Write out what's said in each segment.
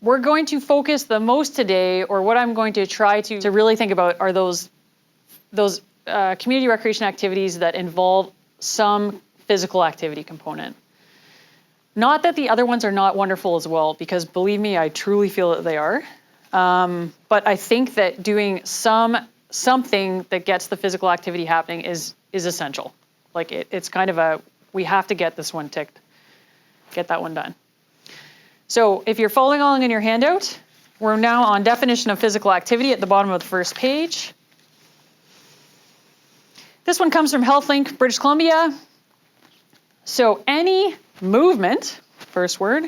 we're going to focus the most today, or what I'm going to try to really think about, are those community recreation activities that involve some physical activity component. Not that the other ones are not wonderful as well, because believe me, I truly feel that they are. But I think that doing something that gets the physical activity happening is essential. Like it's kind of we have to get this one ticked, get that one done. So if you're following along in your handout, we're now on definition of physical activity at the bottom of the first page. This one comes from HealthLink, British Columbia. So any movement, first word,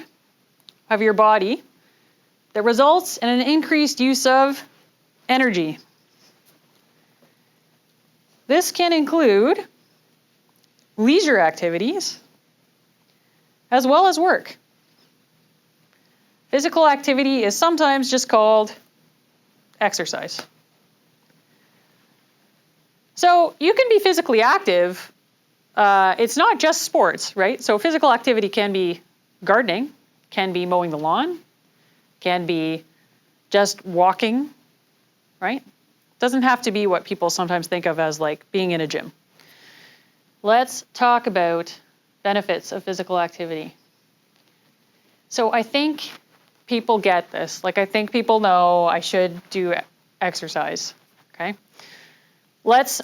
of your body that results in an increased use of energy. This can include leisure activities as well as work. Physical activity is sometimes just called exercise. So you can be physically active. It's not just sports, right? So physical activity can be gardening, can be mowing the lawn, can be just walking, right? Doesn't have to be what people sometimes think of as like being in a gym. Let's talk about benefits of physical activity. So I think people get this. Like I think people know I should do exercise, okay? Let's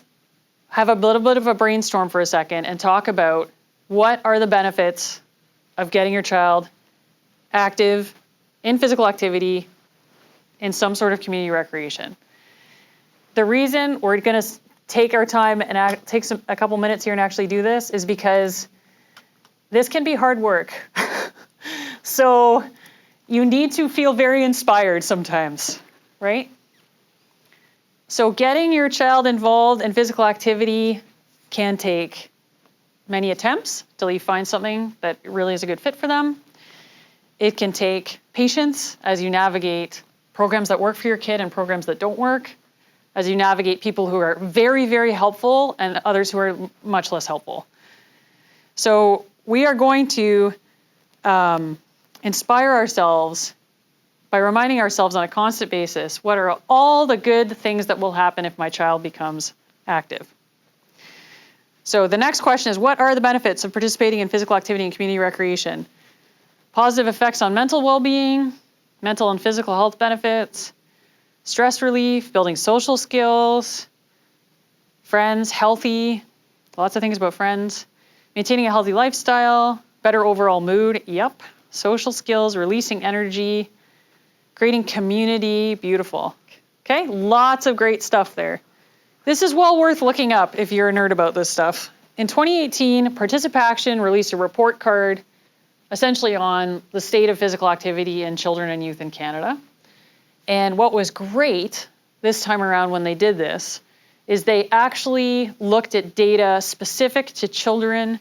have a little bit of a brainstorm for a second and talk about what are the benefits of getting your child active in physical activity in some sort of community recreation. The reason we're going to take our time and take a couple minutes here and actually do this is because this can be hard work. So you need to feel very inspired sometimes, right? So getting your child involved in physical activity can take many attempts till you find something that really is a good fit for them. It can take patience as you navigate programs that work for your kid and programs that don't work, as you navigate people who are very, very helpful and others who are much less helpful. So we are going to inspire ourselves by reminding ourselves on a constant basis, what are all the good things that will happen if my child becomes active? So the next question is, what are the benefits of participating in physical activity and community recreation? Positive effects on mental well-being, mental and physical health benefits, stress relief, building social skills, friends, healthy, lots of things about friends, maintaining a healthy lifestyle, better overall mood, yep, social skills, releasing energy, creating community, beautiful. Okay, lots of great stuff there. This is well worth looking up if you're a nerd about this stuff. In 2018, Participaction released a report card essentially on the state of physical activity in children and youth in Canada. And what was great this time around when they did this is they actually looked at data specific to children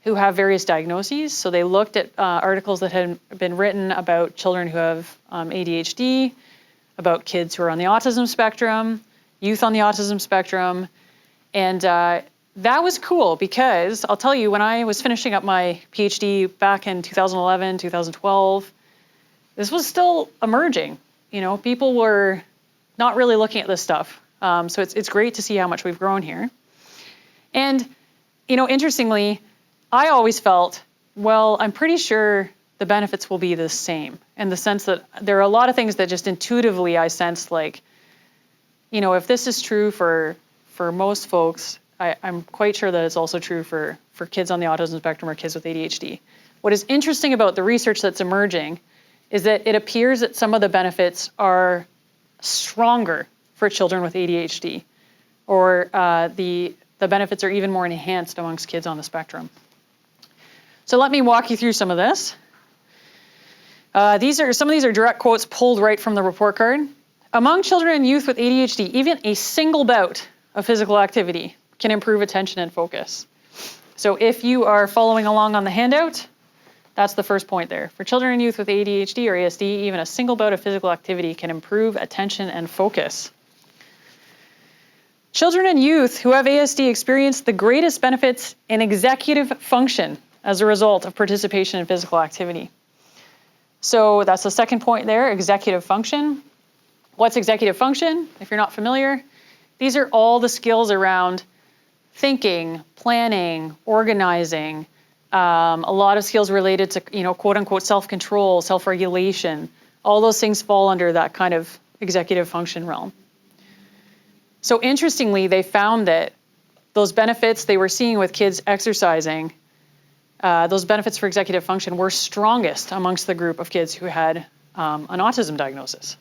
who have various diagnoses. So they looked at articles that had been written about children who have ADHD, about kids who are on the autism spectrum, youth on the autism spectrum. And that was cool because I'll tell you, when I was finishing up my PhD back in 2011, 2012, this was still emerging. You know, people were not really looking at this stuff. So it's great to see how much we've grown here. And, you know, interestingly, I always felt, well, I'm pretty sure the benefits will be the same in the sense that there are a lot of things that just intuitively I sensed like, you know, if this is true for most folks, I'm quite sure that it's also true for kids on the autism spectrum or kids with ADHD. What is interesting about the research that's emerging is that it appears that some of the benefits are stronger for children with ADHD, or the benefits are even more enhanced amongst kids on the spectrum. So let me walk you through some of this. Some of these are direct quotes pulled right from the report card. Among children and youth with ADHD, even a single bout of physical activity can improve attention and focus. So if you are following along on the handout, that's the first point there. For children and youth with ADHD or ASD, even a single bout of physical activity can improve attention and focus. Children and youth who have ASD experience the greatest benefits in executive function as a result of participation in physical activity. So that's the second point there, executive function. What's executive function? If you're not familiar, these are all the skills around thinking, planning, organizing, a lot of skills related to, quote unquote, self-control, self-regulation. All those things fall under that kind of executive function realm. So interestingly, they found that those benefits they were seeing with kids exercising, those benefits for executive function were strongest amongst the group of kids who had an autism diagnosis.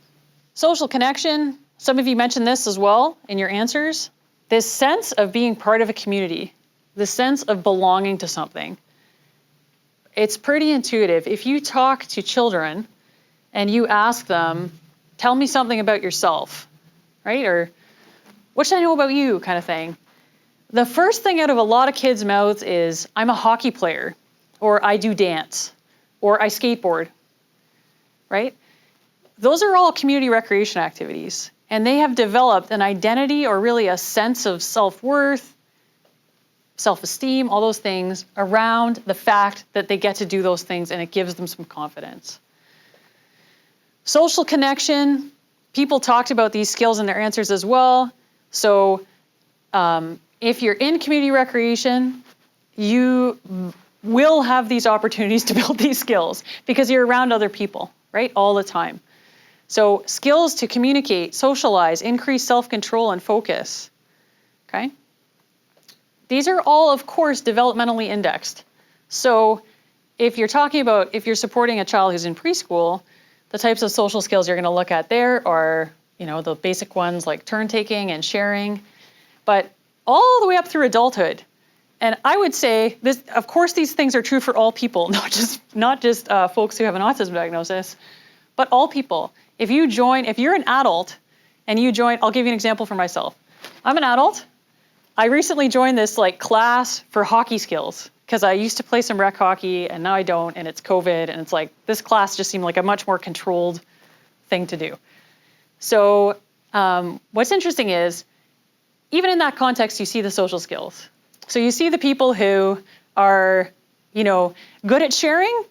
Social connection, some of you mentioned this as well in your answers. This sense of being part of a community, the sense of belonging to something. It's pretty intuitive. If you talk to children and you ask them, tell me something about yourself, right? Or what should I know about you kind of thing. The first thing out of a lot of kids' mouths is, I'm a hockey player, or I do dance, or I skateboard, right? Those are all community recreation activities, and they have developed an identity or really a sense of self-worth, self-esteem, all those things around the fact that they get to do those things, and it gives them some confidence. Social connection, people talked about these skills in their answers as well. So if you're in community recreation, you will have these opportunities to build these skills because you're around other people, right, all the time. So skills to communicate, socialize, increase self-control and focus, okay? These are all, of course, developmentally indexed. So if you're talking about, if you're supporting a child who's in preschool, the types of social skills you're going to look at there are, the basic ones like turn taking and sharing, but all the way up through adulthood. And I would say this, of course, these things are true for all people, not just folks who have an autism diagnosis, but all people. If you're an adult and you join, I'll give you an example for myself. I'm an adult. I recently joined this class for hockey skills because I used to play some rec hockey and now I don't, and it's COVID, and it's this class just seemed like a much more controlled thing to do. So what's interesting is, even in that context, you see the social skills. So you see the people who are, good at sharing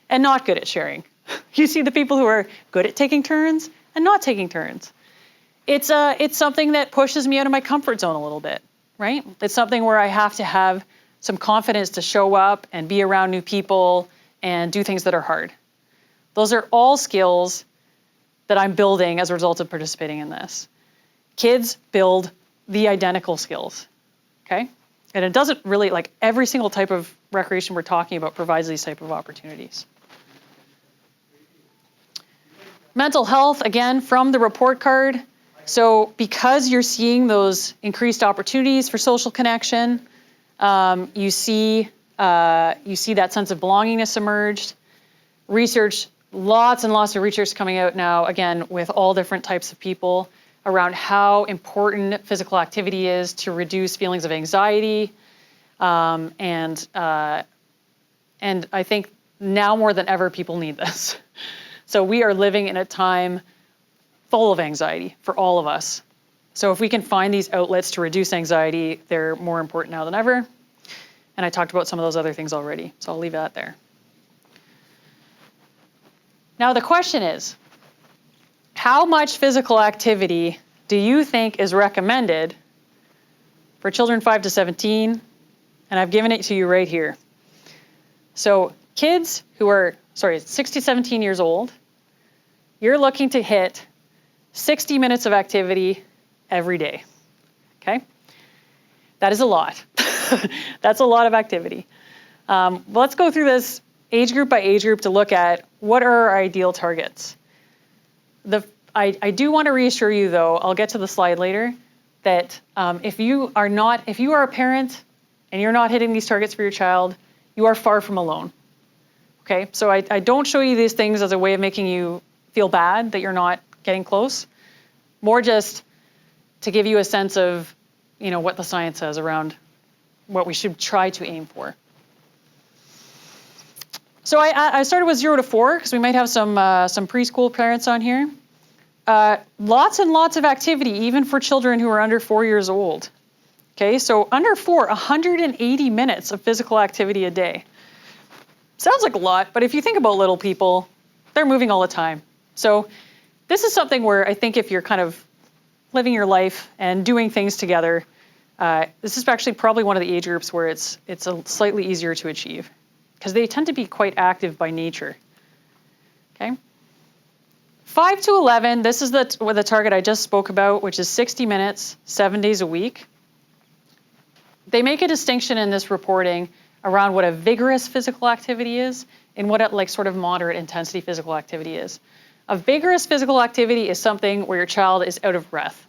and not good at sharing. You see the people who are good at taking turns and not taking turns. It's something that pushes me out of my comfort zone a little bit, right? It's something where I have to have some confidence to show up and be around new people and do things that are hard. Those are all skills that I'm building as a result of participating in this. Kids build the identical skills, okay? And it doesn't really, every single type of recreation we're talking about provides these type of opportunities. Mental health, again, from the report card. So because you're seeing those increased opportunities for social connection, you see that sense of belongingness emerged. Research, lots and lots of research coming out now, again, with all different types of people around how important physical activity is to reduce feelings of anxiety. And I think now more than ever, people need this. So we are living in a time full of anxiety for all of us. So if we can find these outlets to reduce anxiety, they're more important now than ever. And I talked about some of those other things already, so I'll leave that there. Now the question is, how much physical activity do you think is recommended for children 5 to 17? And I've given it to you right here. So kids who are, 6 to 17 years old, you're looking to hit 60 minutes of activity every day, okay? That is a lot. That's a lot of activity. Let's go through this age group by age group to look at what are our ideal targets. I do want to reassure you, though, I'll get to the slide later, that if you are a parent and you're not hitting these targets for your child, you are far from alone. Okay, so I don't show you these things as a way of making you feel bad that you're not getting close, more just to give you a sense of, what the science says around what we should try to aim for. So I started with 0 to 4 because we might have some preschool parents on here. Lots and lots of activity, even for children who are under 4 years old. Okay, so under 4, 180 minutes of physical activity a day. Sounds like a lot, but if you think about little people, They're moving all the time. So this is something where I think if you're kind of living your life and doing things together, this is actually probably one of the age groups where it's a slightly easier to achieve because they tend to be quite active by nature. Okay. 5 to 11, this is the target I just spoke about, which is 60 minutes, 7 days a week. They make a distinction in this reporting around what a vigorous physical activity is and what a like sort of moderate intensity physical activity is. A vigorous physical activity is something where your child is out of breath.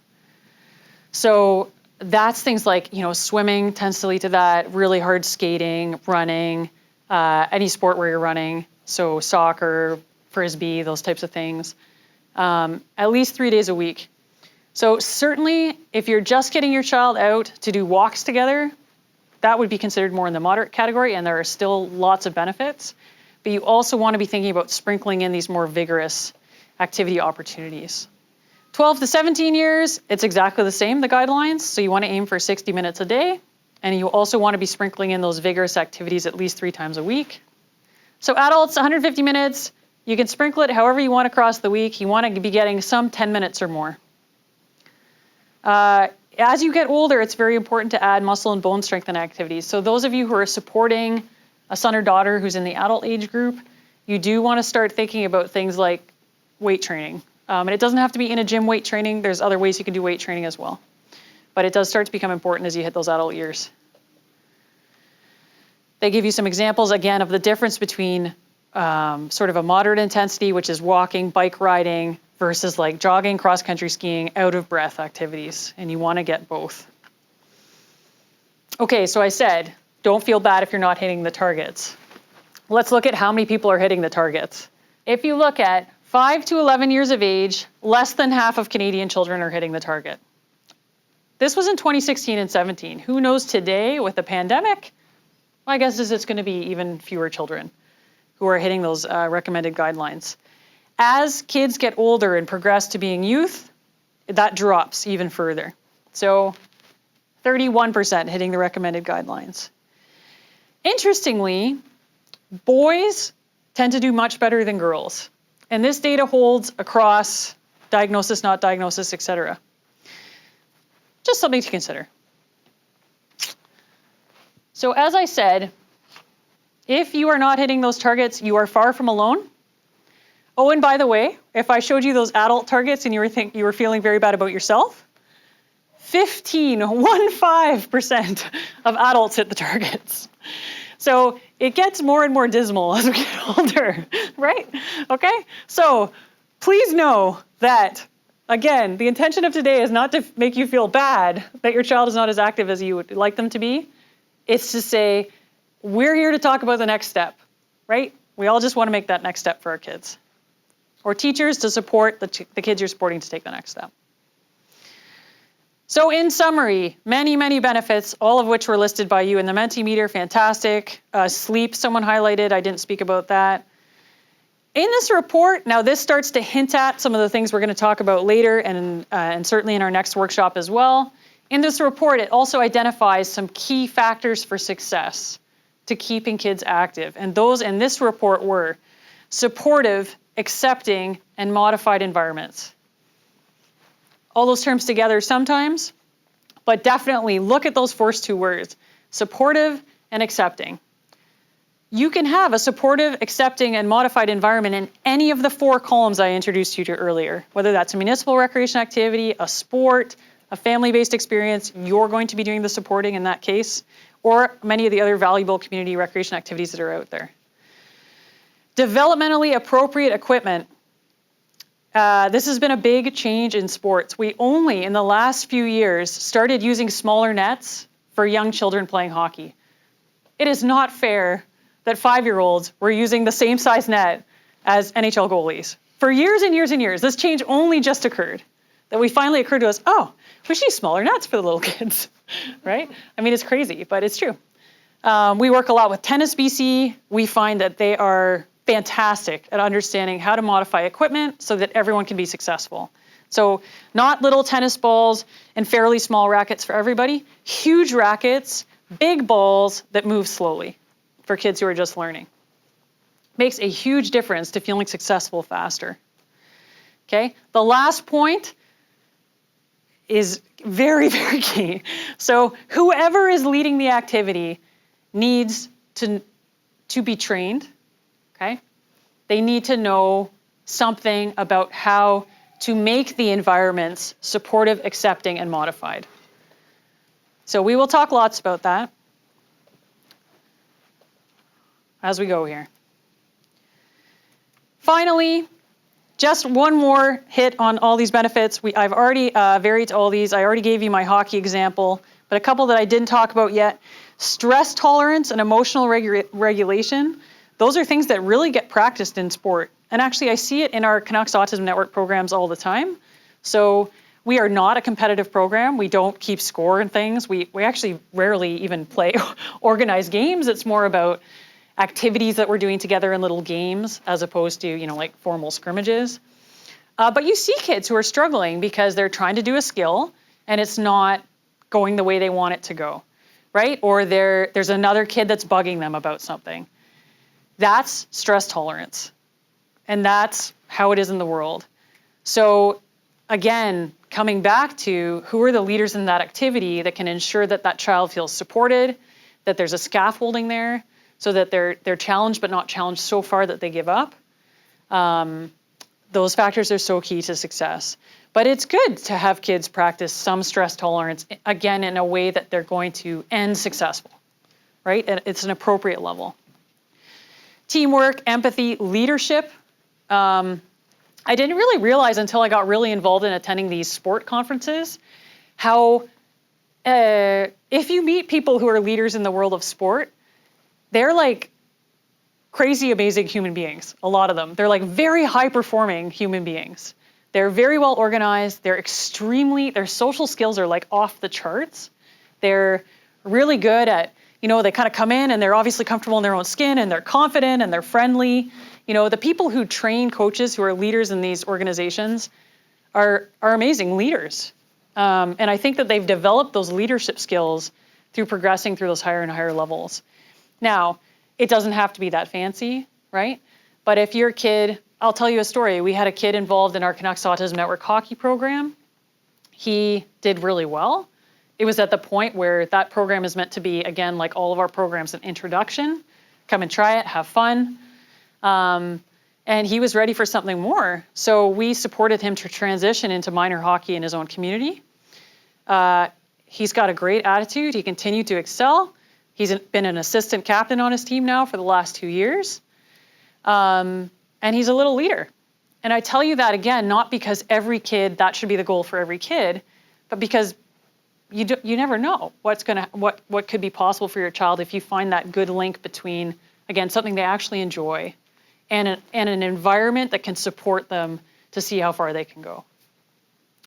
So that's things like, swimming tends to lead to that, really hard skating, running, any sport where you're running, so soccer, frisbee, those types of things, at least 3 days a week. So certainly if you're just getting your child out to do walks together, that would be considered more in the moderate category, and there are still lots of benefits. But you also want to be thinking about sprinkling in these more vigorous activity opportunities. 12 to 17 years, it's exactly the same, the guidelines. So you want to aim for 60 minutes a day, and you also want to be sprinkling in those vigorous activities at least 3 times a week. So adults, 150 minutes, you can sprinkle it however you want across the week. You want to be getting some 10 minutes or more. As you get older, it's very important to add muscle and bone strengthening activities. So those of you who are supporting a son or daughter who's in the adult age group, you do want to start thinking about things like weight training. And it doesn't have to be in a gym weight training. There's other ways you can do weight training as well. But it does start to become important as you hit those adult years. They give you some examples, again, of the difference between sort of a moderate intensity, which is walking, bike riding, versus like jogging, cross-country skiing, out-of-breath activities. And you want to get both. Okay, so I said, don't feel bad if you're not hitting the targets. Let's look at how many people are hitting the targets. If you look at 5 to 11 years of age, less than half of Canadian children are hitting the target. This was in 2016 and 17. Who knows today with the pandemic? My guess is it's going to be even fewer children who are hitting those recommended guidelines. As kids get older and progress to being youth, that drops even further. So 31% hitting the recommended guidelines. Interestingly, boys tend to do much better than girls. And this data holds across diagnosis, not diagnosis, et cetera. Just something to consider. So as I said, if you are not hitting those targets, you are far from alone. Oh, and by the way, if I showed you those adult targets and you were feeling very bad about yourself, 15% of adults hit the targets. So it gets more and more dismal as we get older, right? Okay, so please know that, again, the intention of today is not to make you feel bad that your child is not as active as you would like them to be. It's to say, we're here to talk about the next step, right? We all just want to make that next step for our kids. Or teachers to support the kids you're supporting to take the next step. So in summary, many, many benefits, all of which were listed by you in the Mentimeter, fantastic. Sleep, someone highlighted, I didn't speak about that. In this report, now this starts to hint at some of the things we're going to talk about later and certainly in our next workshop as well. In this report, it also identifies some key factors for success to keeping kids active. And those in this report were supportive, accepting, and modified environments. All those terms together sometimes, but definitely look at those first two words, supportive and accepting. You can have a supportive, accepting, and modified environment in any of the 4 columns I introduced you to earlier, whether that's a municipal recreation activity, a sport, a family-based experience, you're going to be doing the supporting in that case, or many of the other valuable community recreation activities that are out there. Developmentally appropriate equipment. This has been a big change in sports. We only, in the last few years, started using smaller nets for young children playing hockey. It is not fair that 5-year-olds were using the same size net as NHL goalies. For years and years and years, this change only just occurred. That we finally occurred to us, oh, we should use smaller nets for the little kids, right? I mean, it's crazy, but it's true. We work a lot with Tennis BC. We find that they are fantastic at understanding how to modify equipment so that everyone can be successful. So not little tennis balls and fairly small rackets for everybody, huge rackets, big balls that move slowly for kids who are just learning. makes a huge difference to feeling successful faster. Okay, the last point is very, very key. So whoever is leading the activity needs to be trained, okay? They need to know something about how to make the environments supportive, accepting, and modified. So we will talk lots about that as we go here. Finally, just one more hit on all these benefits. I've already varied all these. I already gave you my hockey example, but a couple that I didn't talk about yet. Stress tolerance and emotional regulation. Those are things that really get practiced in sport. And actually, I see it in our Canucks Autism Network programs all the time. So we are not a competitive program. We don't keep score and things. We actually rarely even play organized games. It's more about activities that we're doing together in little games as opposed to, like formal scrimmages. But you see kids who are struggling because they're trying to do a skill and it's not going the way they want it to go, right? Or there's another kid that's bugging them about something. That's stress tolerance. And that's how it is in the world. So again, coming back to who are the leaders in that activity that can ensure that that child feels supported, that there's a scaffolding there, so that they're challenged but not challenged so far that they give up. Those factors are so key to success. But it's good to have kids practice some stress tolerance, again, in a way that they're going to end successful, right? And it's an appropriate level. Teamwork, empathy, leadership. I didn't really realize until I got really involved in attending these sport conferences how if you meet people who are leaders in the world of sport, they're like crazy, amazing human beings, a lot of them. They're like very high-performing human beings. They're very well organized. Their social skills are like off the charts. They're really good at, they kind of come in and they're obviously comfortable in their own skin and they're confident and they're friendly. The people who train coaches who are leaders in these organizations are amazing leaders. And I think that they've developed those leadership skills through progressing through those higher and higher levels. Now, it doesn't have to be that fancy, right? But if your kid, I'll tell you a story. We had a kid involved in our Canucks Autism Network hockey program. He did really well. It was at the point where that program is meant to be, again, like all of our programs, an introduction. Come and try it, have fun. And he was ready for something more. So we supported him to transition into minor hockey in his own community. He's got a great attitude. He continued to excel. He's been an assistant captain on his team now for the last 2 years. And he's a little leader. And I tell you that, again, not because that should be the goal for every kid, but because you never know what could be possible for your child if you find that good link between, again, something they actually enjoy and an environment that can support them to see how far they can go.